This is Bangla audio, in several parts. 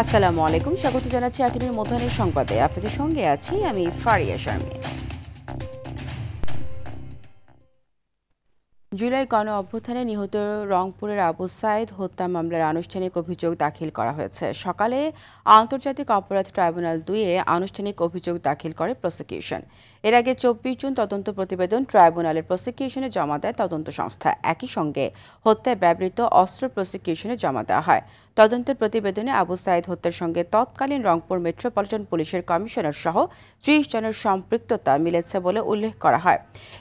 আসসালামু আলাইকুম, স্বাগত জানাচ্ছি আরটিভির মধ্যাহ্নের সংবাদে। আপনাদের সঙ্গে আছি আমি ফারিয়া শারমিন। জুলাই গণ অভ্যুত্থানে নিহত রংপুরের আবু সাইদ হত্যা মামলার আনুষ্ঠানিক অভিযোগ দাখিল করা হয়েছে। সকালে আন্তর্জাতিক অপরাধ ট্রাইব্যুনাল 2-এ আনুষ্ঠানিক অভিযোগ দাখিল করে প্রসিকিউশন। এর আগে 24 জুন তদন্ত প্রতিবেদন ট্রাইব্যুনালের প্রসিকিউশনে জমা দেয় তদন্ত সংস্থা। একই সঙ্গে হত্যায় ব্যবহৃত অস্ত্র প্রসিকিউশনে জমা দেওয়া হয়। তদন্তের প্রতিবেদনে আবু সাইদ হত্যার সঙ্গে তৎকালীন রংপুর মেট্রোপলিটন পুলিশের কমিশনার সহ 30 জনের সম্পৃক্ততা মিলেছে বলে উল্লেখ করা হয়।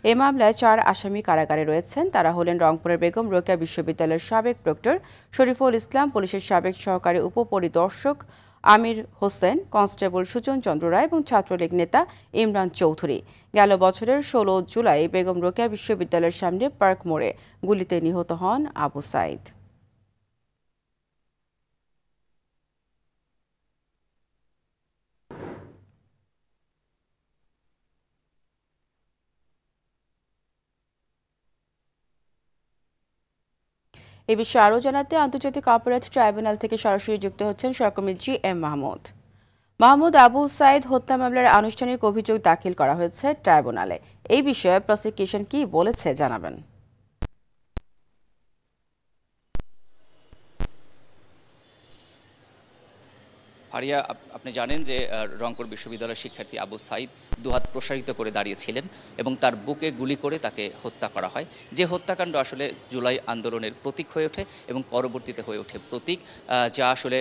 এ মামলায় 4 আসামি কারাগারে রয়েছেন। তারা হলেন রংপুরের বেগম রোকেয়া বিশ্ববিদ্যালয়ের সাবেক প্রক্টর শরীফুল ইসলাম, পুলিশের সাবেক সহকারী উপপরিদর্শক আমির হোসেন, কনস্টেবল সুজন চন্দ্র রায় এবং ছাত্রলীগ নেতা ইমরান চৌধুরী। গেল বছরের 16 জুলাই বেগম রোকেয়া বিশ্ববিদ্যালয়ের সামনে পার্ক মোড়ে গুলিতে নিহত হন আবু সাইদ। এ বিষয়ে আরও জানাতে আন্তর্জাতিক অপরাধ ট্রাইব্যুনাল থেকে সরাসরি যুক্ত হচ্ছেন সহকর্মী GM মাহমুদ। আবু সাইদ হত্যা মামলার আনুষ্ঠানিক অভিযোগ দাখিল করা হয়েছে ট্রাইব্যুনালে। এই বিষয়ে প্রসিকিউশন কি বলেছে জানাবেন। ফারিয়া, আপনি জানেন যে রংপুর বিশ্ববিদ্যালয়ের শিক্ষার্থী আবু সাইদ দুহাত প্রসারিত করে দাঁড়িয়েছিলেন এবং তার বুকে গুলি করে তাকে হত্যা করা হয়। যে হত্যাকাণ্ড আসলে জুলাই আন্দোলনের প্রতীক হয়ে ওঠে এবং পরবর্তীতে হয়ে ওঠে প্রতীক, যা আসলে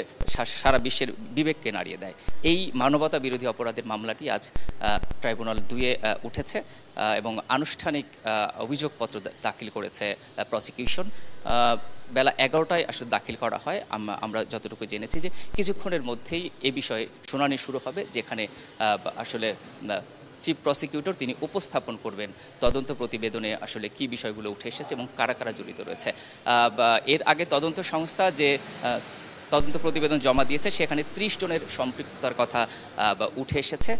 সারা বিশ্বের বিবেককে নাড়িয়ে দেয়। এই মানবতা বিরোধী অপরাধের মামলাটি আজ ট্রাইব্যুনাল 2-এ উঠেছে এবং আনুষ্ঠানিক অভিযোগপত্র দাখিল করেছে প্রসিকিউশন। বেলা 11টায় আসলে দাখিল করা হয়। আমরা যতটুকু জেনেছি যে কিছুক্ষণের মধ্যেই এ বিষয়ে শুনানি শুরু হবে, যেখানে আসলে চিফ প্রসিকিউটর তিনি উপস্থাপন করবেন তদন্ত প্রতিবেদনে আসলে কি বিষয়গুলো উঠে এসেছে এবং কারা কারা জড়িত রয়েছে। এর আগে তদন্ত সংস্থা যে তদন্ত প্রতিবেদন জমা দিয়েছে সেখানে 30 জনের সম্পৃক্ততার কথা উঠে এসেছে।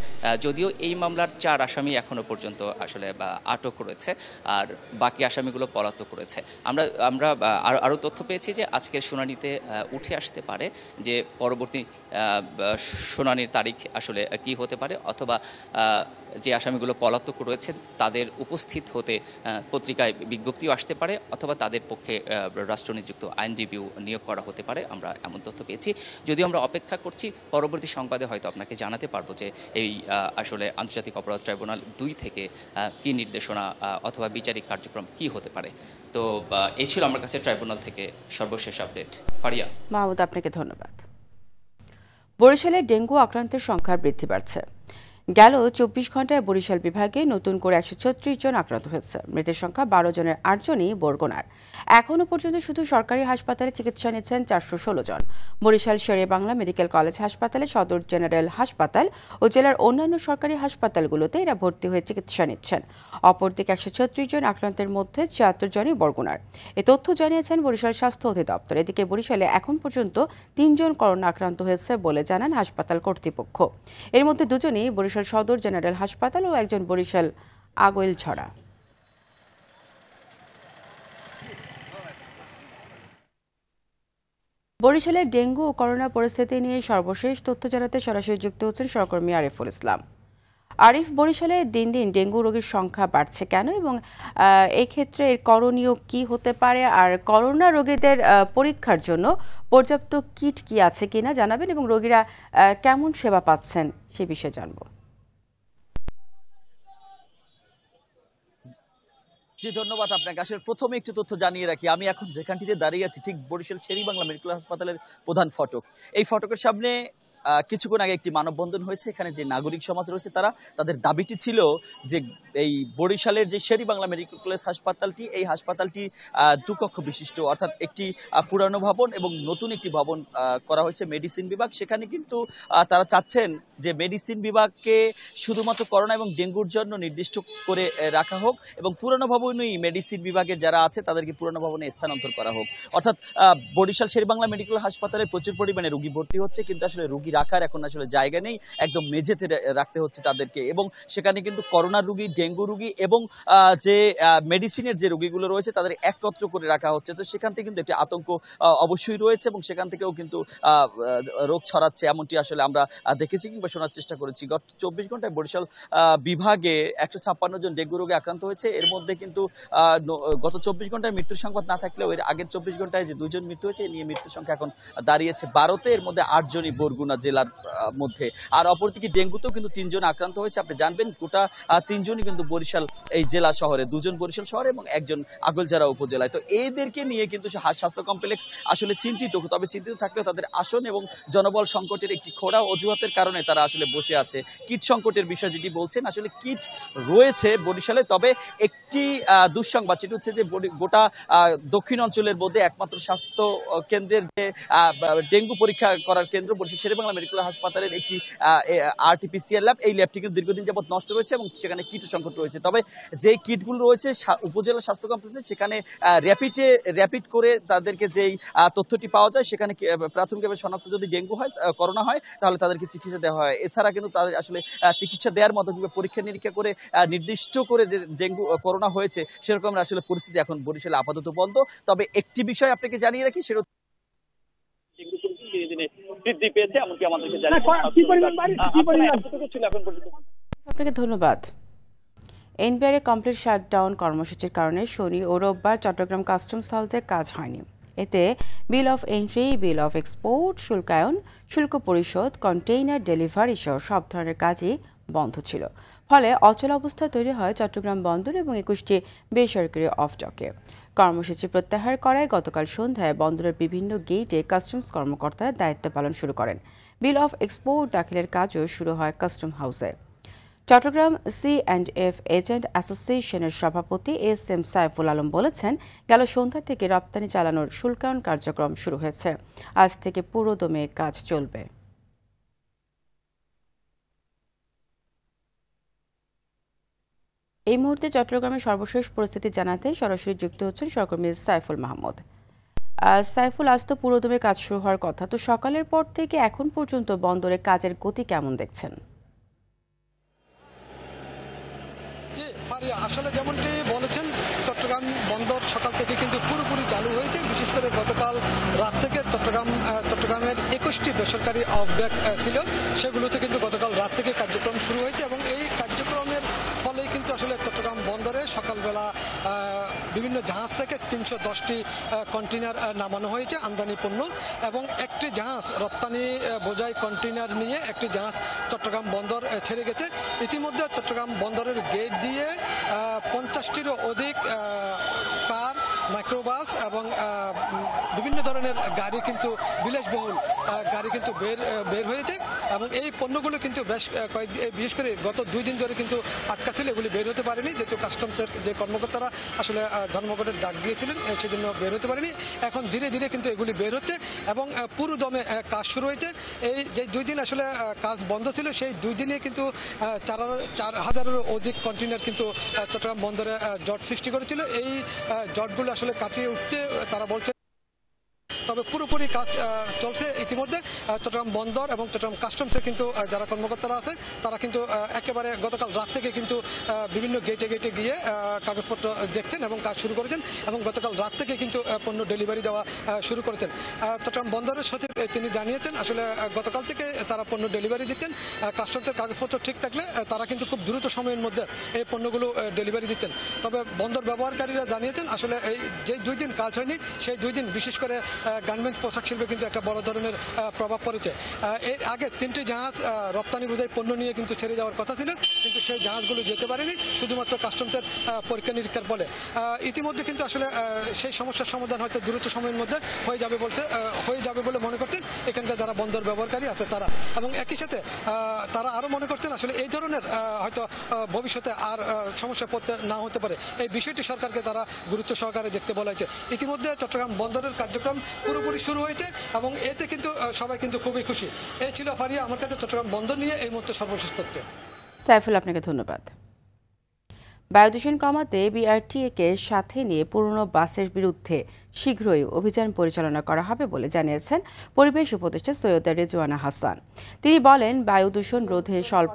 যদিও এই মামলার 4 আসামি এখনো পর্যন্ত আসলে আটক রয়েছে, আর বাকি আসামিগুলো পলাতক রয়েছে। আমরা আরও তথ্য পেয়েছি যে আজকের শুনানিতে উঠে আসতে পারে যে পরবর্তী শুনানির তারিখ আসলে কি হতে পারে, অথবা যে আসামিগুলো পলাতক রয়েছে তাদের উপস্থিত হতে পত্রিকায় বিজ্ঞপ্তিও আসতে পারে, অথবা তাদের পক্ষে রাষ্ট্রনিযুক্ত আইনজীবীও নিয়োগ করা হতে পারে। আমরা এমন তথ্য পেয়েছি। যদিও আমরা অপেক্ষা করছি, পরবর্তী সংবাদে হয়তো আপনাকে জানাতে পারবো যে এই আসলে আন্তর্জাতিক অপরাধ ট্রাইব্যুনাল 2 থেকে কি নির্দেশনা অথবা বিচারিক কার্যক্রম কি হতে পারে। তো এই ছিল আমার কাছে ট্রাইব্যুনাল থেকে সর্বশেষ আপডেট। ফারিয়া। মাহমুদ, আপনাকে ধন্যবাদ। বরিশালে ডেঙ্গু আক্রান্তের সংখ্যা বৃদ্ধি পাচ্ছে। গেল 24 ঘন্টায় বরিশাল বিভাগে নতুন করে 136 জন আক্রান্ত হয়েছে। মৃতের সংখ্যা 12 জনের 8 জনই বরগুনার। এখনও পর্যন্ত শুধু সরকারি হাসপাতালে চিকিৎসা নিচ্ছেন 416 জন। বরিশাল শেরে-ই-বাংলা মেডিকেল কলেজ হাসপাতালে, সদর জেনারেল হাসপাতাল ও জেলার অন্যান্য সরকারি হাসপাতালগুলোতে এরা ভর্তি হয়ে চিকিৎসা নিচ্ছেন। অপরদিকে 136 জন আক্রান্তের মধ্যে 76 জনই বরগুনার। এ তথ্য জানিয়েছেন বরিশাল স্বাস্থ্য অধিদপ্তর। এদিকে বরিশালে এখন পর্যন্ত 3 জন করোনা আক্রান্ত হয়েছে বলে জানান হাসপাতাল কর্তৃপক্ষ। এর মধ্যে 2 জনই বরিশাল সদর জেনারেল হাসপাতাল ও একজন বরিশাল আগৈলঝড়া। বরিশালের ডেঙ্গু ও করোনা পরিস্থিতি নিয়ে সর্বশেষ তথ্য জানাতে সরাসরি যুক্ত হচ্ছেন সহকর্মী আরিফুল ইসলাম। আরিফ, বরিশালে দিন দিন ডেঙ্গু রোগীর সংখ্যা বাড়ছে কেন এবং এই ক্ষেত্রে এর করণীয় কি হতে পারে, আর করোনা রোগীদের পরীক্ষার জন্য পর্যাপ্ত কিট কি আছে কিনা জানাবেন এবং রোগীরা কেমন সেবা পাচ্ছেন সে বিষয়ে জানবো। জি, ধন্যবাদ আপনাকে। আসলে প্রথমে একটু তথ্য জানিয়ে রাখি, আমি এখন যেখানটিতে দাঁড়িয়ে আছি ঠিক বরিশাল শের-ই-বাংলা মেডিকেল হাসপাতালের প্রধান ফটক। এই ফটকের সামনে কিছুক্ষণ আগে একটি মানববন্ধন হয়েছে। এখানে যে নাগরিক সমাজ রয়েছে তাদের দাবিটি ছিল যে এই বরিশালের যে শের-ই-বাংলা মেডিকেল কলেজ হাসপাতালটি, এই হাসপাতালটি 2 কক্ষ বিশিষ্ট, অর্থাৎ একটি পুরানো ভবন এবং নতুন একটি ভবন করা হয়েছে মেডিসিন বিভাগ। সেখানে কিন্তু তারা চাচ্ছেন যে মেডিসিন বিভাগকে শুধুমাত্র করোনা এবং ডেঙ্গুর জন্য নির্দিষ্ট করে রাখা হোক এবং পুরানো ভবনই মেডিসিন বিভাগের যারা আছে তাদেরকে পুরানো ভবনে স্থানান্তর করা হোক। অর্থাৎ বরিশাল শের-ই-বাংলা মেডিকেল হাসপাতালে প্রচুর পরিমাণে রোগী ভর্তি হচ্ছে, কিন্তু আসলে রোগীর রাখার এখন আসলে জায়গা নেই, একদম মেঝেতে রাখতে হচ্ছে তাদেরকে। এবং সেখানে কিন্তু করোনা রোগী, ডেঙ্গু রোগী এবং যে মেডিসিনের যে রোগীগুলো রয়েছে তাদের একত্র করে রাখা হচ্ছে। তো সেখান থেকে কিন্তু একটি আতঙ্ক অবশ্যই রয়েছে এবং সেখান থেকেও কিন্তু রোগ ছড়াচ্ছে, এমনটি আসলে আমরা দেখেছি কিংবা শোনার চেষ্টা করেছি। গত 24 ঘন্টায় বরিশাল বিভাগে 156 জন ডেঙ্গু রোগে আক্রান্ত হয়েছে। এর মধ্যে কিন্তু গত 24 ঘন্টায় মৃত্যুর সংবাদ না থাকলেও এর আগের 24 ঘন্টায় যে 2 জন মৃত্যু হয়েছে এ নিয়ে মৃত্যুর সংখ্যা এখন দাঁড়িয়েছে 12তে, এর মধ্যে 8 জনই বরগুনা জেলার মধ্যে। আর অপরদিকে ডেঙ্গুতেও কিন্তু 3 জন আক্রান্ত হয়েছে। আপনি জানবেন গোটা 3 জনই কিন্তু বরিশাল এই জেলা শহরে, 2 জন বরিশাল শহরে এবং 1 জন আগলঝাড়া উপজেলায়। তো এদেরকে নিয়ে কিন্তু স্বাস্থ্য কমপ্লেক্স আসলে চিন্তিত, তবে চিন্তিত থাকলেও তাদের আসন এবং জনবল সংকটের একটি খোড়া অজুহাতের কারণে তারা আসলে বসে আছে। কিট সংকটের বিষয় যেটি বলছেন, আসলে কিট রয়েছে বরিশালে, তবে একটি দুঃসংবাদ সেটি হচ্ছে যে গোটা দক্ষিণ অঞ্চলের মধ্যে একমাত্র স্বাস্থ্য কেন্দ্রের যে ডেঙ্গু পরীক্ষা করার কেন্দ্র বরিশাল শেরেবাংলা মেডিকেল হাসপাতালের একটি RT-PCR ল্যাব, এই ল্যাবটি কিন্তু দীর্ঘদিন যাবত নষ্ট রয়েছে এবং সেখানে কিট সংকট রয়েছে। তবে যে কিটগুলো রয়েছে উপজেলা স্বাস্থ্য কমপ্লেক্সে, সেখানে র্যাপিড করে তাদেরকে যেই তথ্যটি পাওয়া যায়, সেখানে প্রাথমিকভাবে শনাক্ত যদি ডেঙ্গু হয়, করোনা হয়, তাহলে তাদেরকে চিকিৎসা দেওয়া হয়। এছাড়া কিন্তু তাদের আসলে চিকিৎসা দেওয়ার মতো কিংবা পরীক্ষা নিরীক্ষা করে নির্দিষ্ট করে যে ডেঙ্গু করোনা হয়েছে সেরকম আসলে পরিস্থিতি এখন বরিশালে আপাতত বন্ধ। তবে একটি বিষয় আপনাকে জানিয়ে রাখি, সেটা বৃদ্ধি পেয়েছে এমনকি আমাদেরকে আপনাকে ধন্যবাদ। এনবিআর কমপ্লিট শাটডাউন কর্মসূচির কারণে শনি ও রোববার চট্টগ্রাম কাস্টমস হাউসে কাজ হয়নি। এতে bill of entry, bill of export, শুল্কায়ন, শুল্ক পরিশোধ, কন্টেইনার ডেলিভারি সহ সব ধরনের কাজই বন্ধ ছিল। ফলে অচল অবস্থা তৈরি হয় চট্টগ্রাম বন্দর এবং 21টি বেসরকারি অফডকে। কর্মসূচি প্রত্যাহার করায় গতকাল সন্ধ্যায় বন্দরের বিভিন্ন গেইটে কাস্টমস কর্মকর্তারা দায়িত্ব পালন শুরু করেন। বিল অফ এক্সপোর্ট দাখিলের কাজও শুরু হয় কাস্টম হাউসে। চট্টগ্রাম C&F এজেন্ট অ্যাসোসিয়েশনের সভাপতি SM সাইফুল আলম বলেছেন, গেল সন্ধ্যা থেকে রপ্তানি চালানোর শুল্কায়ন কার্যক্রম শুরু হয়েছে। আজ থেকে পুরোদমে কাজ চলবে। এই মুহূর্তে চট্টগ্রামের সর্বশেষ পরিস্থিতি জানাতে সরাসরি যুক্ত হচ্ছেন সহকর্মী সাইফুল মাহমুদ। সাইফুল, আজ তো পুরোদমে কাজ শুরু হওয়ার কথা, তো সকালের পর থেকে এখন পর্যন্ত বন্দরে কাজের গতি কেমন দেখছেন? আসলে যেমনটি বলেছেন, চট্টগ্রাম বন্দর সকাল থেকে কিন্তু পুরোপুরি চালু হয়েছে। বিশেষ করে গতকাল রাত থেকে চট্টগ্রামের 21টি বেসরকারি অফডক ছিল, সেগুলোতে কিন্তু গতকাল রাত থেকে কার্যক্রম শুরু হয়েছে এবং এই কার্যক্রমের ফলেই কিন্তু আসলে চট্টগ্রাম বন্দরে সকালবেলা বিভিন্ন জাহাজ থেকে 310টি কন্টেইনার নামানো হয়েছে আমদানি পণ্য, এবং একটি জাহাজ রপ্তানি বোঝাই কন্টেইনার নিয়ে একটি জাহাজ চট্টগ্রাম বন্দর ছেড়ে গেছে। ইতিমধ্যে চট্টগ্রাম বন্দরের গেট দিয়ে 50টিরও অধিক কার, মাইক্রোবাস এবং বিভিন্ন ধরনের গাড়ি কিন্তু বিলাসবহুল গাড়ি কিন্তু বের হয়েছে এবং এই পণ্যগুলো কিন্তু বিশেষ করে গত 2 দিন ধরে কিন্তু আটকা ছিল, এগুলি বের হতে পারেনি, যেহেতু কাস্টমসের যে কর্মকর্তারা আসলে ধর্মঘটের ডাক দিয়েছিলেন সেজন্য বের হতে পারেনি। এখন ধীরে ধীরে কিন্তু এগুলি বের হচ্ছে এবং পুরো দমে কাজ শুরু হয়েছে। এই যে 2 দিন আসলে কাজ বন্ধ ছিল, সেই 2 দিনে কিন্তু 4,000-এরও অধিক কন্টেইনার কিন্তু চট্টগ্রাম বন্দরে জট সৃষ্টি করেছিল। এই জটগুলো আসলে কাটিয়ে উঠতে তারা বলছে, তবে পুরোপুরি কাজ চলছে ইতিমধ্যে। চট্টগ্রাম বন্দর এবং চট্টগ্রাম কাস্টমসের কিন্তু যারা কর্মকর্তারা আছে তারা কিন্তু একেবারে গতকাল রাত থেকে কিন্তু বিভিন্ন গেটে গেটে গিয়ে কাগজপত্র দেখছেন এবং কাজ শুরু করেছেন এবং গতকাল রাত থেকে কিন্তু পণ্য ডেলিভারি দেওয়া শুরু করেছেন। চট্টগ্রাম বন্দরের সচিব তিনি জানিয়েছেন, আসলে গতকাল থেকে তারা পণ্য ডেলিভারি দিচ্ছেন। কাস্টমসের কাগজপত্র ঠিক থাকলে তারা কিন্তু খুব দ্রুত সময়ের মধ্যে এই পণ্যগুলো ডেলিভারি দিচ্ছেন। তবে বন্দর ব্যবহারকারীরা জানিয়েছেন, আসলে এই যে 2 দিন কাজ হয়নি, সেই 2 দিন বিশেষ করে গার্মেন্টস পোশাক শিল্পে কিন্তু একটা বড় ধরনের প্রভাব পড়েছে। এর আগে 3টি জাহাজ রপ্তানি বোঝাই পণ্য নিয়ে কিন্তু ছেড়ে যাওয়ার কথা ছিল, কিন্তু সেই জাহাজগুলো যেতে পারেনি শুধুমাত্র কাস্টমসের পরীক্ষা নিরীক্ষার ফলে। ইতিমধ্যে কিন্তু আসলে সেই সমস্যার সমাধান হয়তো দ্রুত সময়ের মধ্যে হয়ে যাবে বলে মনে করতেন এখানকার যারা বন্দর ব্যবহারকারী আছে তারা, এবং একই সাথে তারা আরও মনে করতেন আসলে এই ধরনের হয়তো ভবিষ্যতে আর সমস্যা পড়তে না হতে পারে। এই বিষয়টি সরকারকে তারা গুরুত্ব সহকারে দেখতে বলা হয়েছে। ইতিমধ্যে চট্টগ্রাম বন্দরের কার্যক্রম পুরোপুরি শুরু হয়েছে এবং এতে কিন্তু সবাই কিন্তু খুবই খুশি। এই ছিল ফারিয়া আমার কাছে চট্টগ্রাম বন্দর নিয়ে এই মুহূর্তে সর্বশেষ তথ্য। সাইফুল, আপনাকে ধন্যবাদ। বায়ুদূষণ কমাতে BRTA-কে সাথে নিয়ে পুরনো বাসের বিরুদ্ধে শীঘ্রই অভিযান পরিচালনা করা হবে বলে জানিয়েছেন পরিবেশ উপদেষ্টা সৈয়দা রেজওয়ানা হাসান। তিনি বলেন, বায়ু দূষণ রোধে স্বল্প,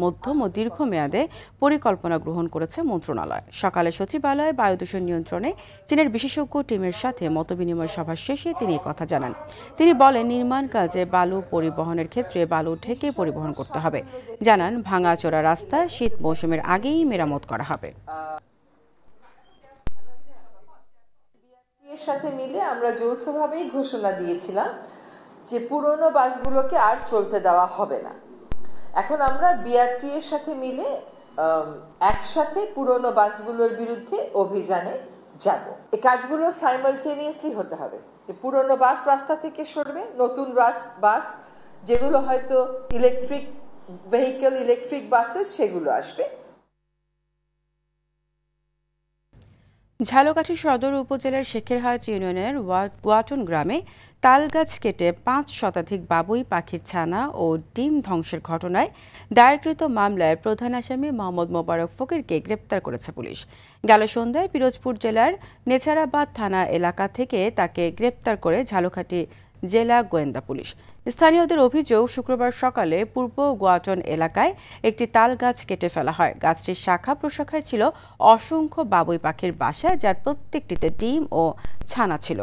মধ্যম ও দীর্ঘমেয়াদে পরিকল্পনা গ্রহণ করেছে মন্ত্রণালয়। সকালে সচিবালয়ে বায়ু দূষণ নিয়ন্ত্রণে চীনের বিশেষজ্ঞ টিমের সাথে মতবিনিময় সভা শেষে তিনি কথা জানান। তিনি বলেন, নির্মাণ কাজে বালু পরিবহনের ক্ষেত্রে বালু ঢেকে পরিবহন করতে হবে। জানান, ভাঙাচোরা রাস্তা শীত মৌসুমের আগেই মেরামত করা হবে। এর সাথে মিলে আমরা যৌথভাবেই ঘোষণা দিয়েছিলাম যে পুরনো বাসগুলোকে আর চলতে দেওয়া হবে না। এখন আমরা বিআরটি এর সাথে মিলে একসাথে পুরনো বাসগুলোর বিরুদ্ধে অভিযানে যাব। এই কাজগুলো সাইমালটেনিয়াসলি হতে হবে, যে পুরনো বাস রাস্তা থেকে সরবে, নতুন বাস যেগুলো হয়তো ইলেকট্রিক ভেহিকল, ইলেকট্রিক বাসেস, সেগুলো আসবে। ঝালকাঠি সদর উপজেলার শেখেরহাট ইউনিয়নের ওয়াটন গ্রামে তালগাছ কেটে 5 শতাধিক বাবুই পাখির ছানা ও ডিম ধ্বংসের ঘটনায় দায়েরকৃত মামলায় প্রধান আসামি মোহাম্মদ মোবারক ফকিরকে গ্রেপ্তার করেছে পুলিশ। গেল সন্ধ্যায় পিরোজপুর জেলার নেছারাবাদ থানা এলাকা থেকে তাকে গ্রেপ্তার করে ঝালকাঠি জেলা গোয়েন্দা পুলিশ। স্থানীয়দের অভিযোগ, শুক্রবার সকালে পূর্ব গোয়াটন এলাকায় একটি তাল গাছ কেটে ফেলা হয়। গাছটির শাখা প্রশাখায় ছিল অসংখ্য বাবুই পাখির বাসা, যার প্রত্যেকটিতে ডিম ও ছানা ছিল।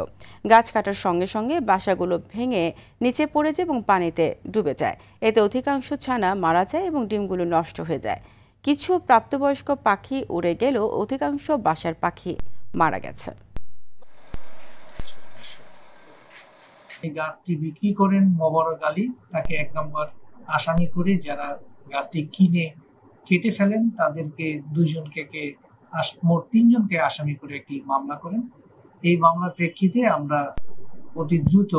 গাছ কাটার সঙ্গে সঙ্গে বাসাগুলো ভেঙে নিচে পড়ে যায় এবং পানিতে ডুবে যায়। এতে অধিকাংশ ছানা মারা যায় এবং ডিমগুলো নষ্ট হয়ে যায়। কিছু প্রাপ্তবয়স্ক পাখি উড়ে গেলেও অধিকাংশ বাসার পাখি মারা গেছে। এই গাছটি বিক্রি করেন মোবারক আলী, তাকে 1 নম্বর আসামি করে যারা গাছটি কিনে কেটে ফেলেন তাদেরকে 2 জনকে মোট 3 জনকে আসামি করে একটি মামলা করেন। এই মামলার প্রেক্ষিতে আমরা অতি দ্রুত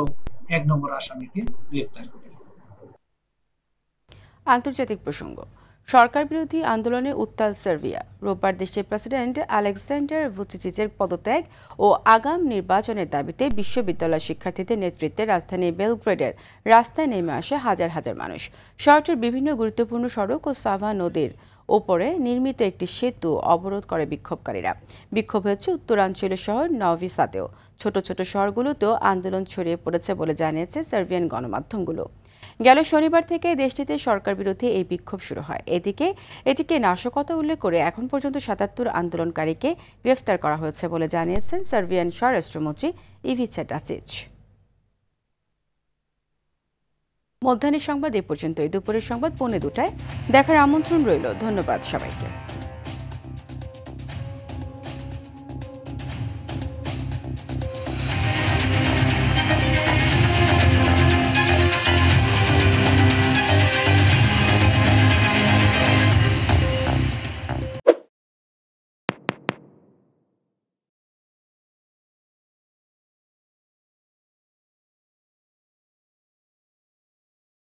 1 নম্বর আসামিকে গ্রেফতার করি। আন্তর্জাতিক প্রসঙ্গ, সরকার বিরোধী আন্দোলনে উত্তাল সার্বিয়া। রোববার দেশের প্রেসিডেন্ট আলেকজান্ডার ভুচিচের পদত্যাগ ও আগাম নির্বাচনের দাবিতে বিশ্ববিদ্যালয় শিক্ষার্থীদের নেতৃত্বে রাজধানী বেলগ্রেডের রাস্তায় নেমে আসে হাজার হাজার মানুষ। শহরটির বিভিন্ন গুরুত্বপূর্ণ সড়ক ও সাভা নদীর ওপরে নির্মিত একটি সেতু অবরোধ করে বিক্ষোভকারীরা। বিক্ষোভ হয়েছে উত্তরাঞ্চলীয় শহর নভি সাদেও। ছোট ছোট শহরগুলোতেও আন্দোলন ছড়িয়ে পড়েছে বলে জানিয়েছে সার্বিয়ান গণমাধ্যমগুলো। গেল শনিবার থেকে দেশটিতে সরকার বিরোধী এই বিক্ষোভ শুরু হয়। এটিকে নাশকতা উল্লেখ করে এখন পর্যন্ত 77 আন্দোলনকারীকে গ্রেফতার করা হয়েছে বলে জানিয়েছেন সার্বিয়ান স্বরাষ্ট্রমন্ত্রী ইভিচা ডাচিচ। মধ্যাহ্নের সংবাদ এ পর্যন্তই। দুপুরের সংবাদ 2:45 দেখার আমন্ত্রণ রইল। ধন্যবাদ সবাইকে।